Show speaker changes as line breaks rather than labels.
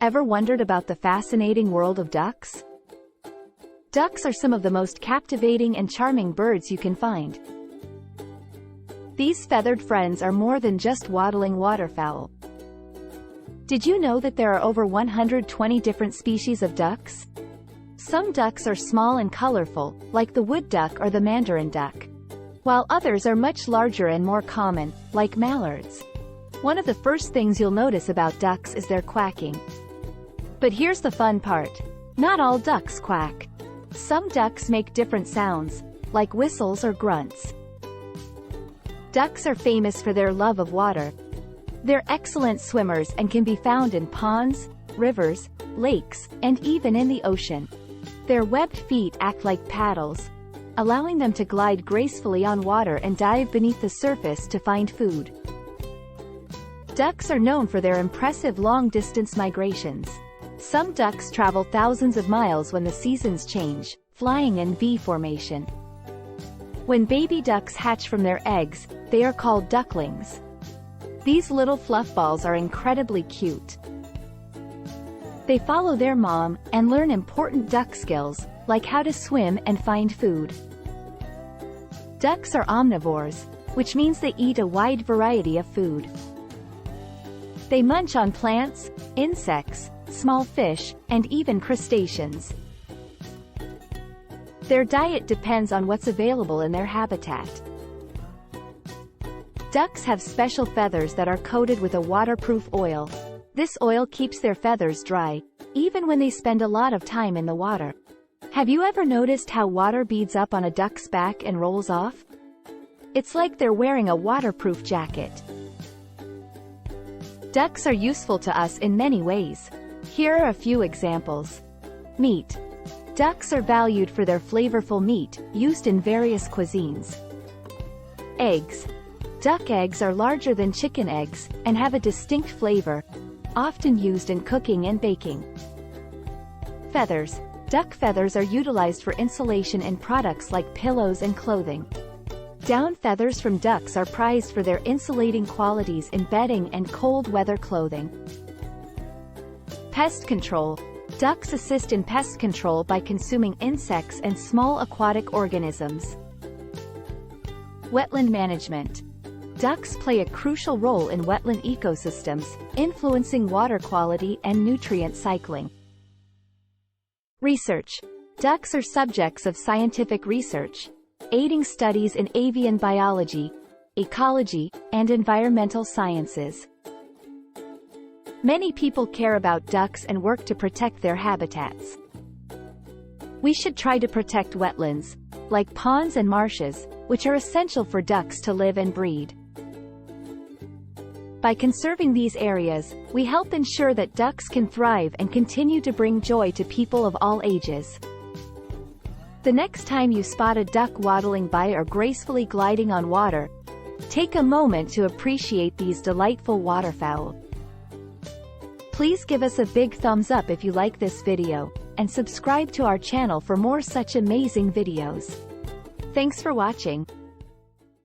Ever wondered about the fascinating world of ducks? Ducks are some of the most captivating and charming birds you can find. These feathered friends are more than just waddling waterfowl. Did you know that there are over 120 different species of ducks? Some ducks are small and colorful, like the wood duck or the mandarin duck, while others are much larger and more common, like mallards. One of the first things you'll notice about ducks is their quacking. But here's the fun part. Not all ducks quack. Some ducks make different sounds, like whistles or grunts. Ducks are famous for their love of water. They're excellent swimmers and can be found in ponds, rivers, lakes, and even in the ocean. Their webbed feet act like paddles, allowing them to glide gracefully on water and dive beneath the surface to find food. Ducks are known for their impressive long-distance migrations. Some ducks travel thousands of miles when the seasons change, flying in V formation. When baby ducks hatch from their eggs, they are called ducklings. These little fluff balls are incredibly cute. They follow their mom and learn important duck skills, like how to swim and find food. Ducks are omnivores, which means they eat a wide variety of food. They munch on plants, insects, small fish, and even crustaceans. Their diet depends on what's available in their habitat. Ducks have special feathers that are coated with a waterproof oil. This oil keeps their feathers dry, even when they spend a lot of time in the water. Have you ever noticed how water beads up on a duck's back and rolls off? It's like they're wearing a waterproof jacket. Ducks are useful to us in many ways. Here are a few examples. Meat. Ducks are valued for their flavorful meat, used in various cuisines. Eggs. Duck eggs are larger than chicken eggs, and have a distinct flavor, often used in cooking and baking. Feathers. Duck feathers are utilized for insulation in products like pillows and clothing. Down feathers from ducks are prized for their insulating qualities in bedding and cold weather clothing. Pest control. Ducks assist in pest control by consuming insects and small aquatic organisms. Wetland management. Ducks play a crucial role in wetland ecosystems, influencing water quality and nutrient cycling. Research. Ducks are subjects of scientific research, aiding studies in avian biology, ecology, and environmental sciences. Many people care about ducks and work to protect their habitats. We should try to protect wetlands, like ponds and marshes, which are essential for ducks to live and breed. By conserving these areas, we help ensure that ducks can thrive and continue to bring joy to people of all ages. The next time you spot a duck waddling by or gracefully gliding on water, take a moment to appreciate these delightful waterfowl. Please give us a big thumbs up if you like this video, and subscribe to our channel for more such amazing videos. Thanks for watching.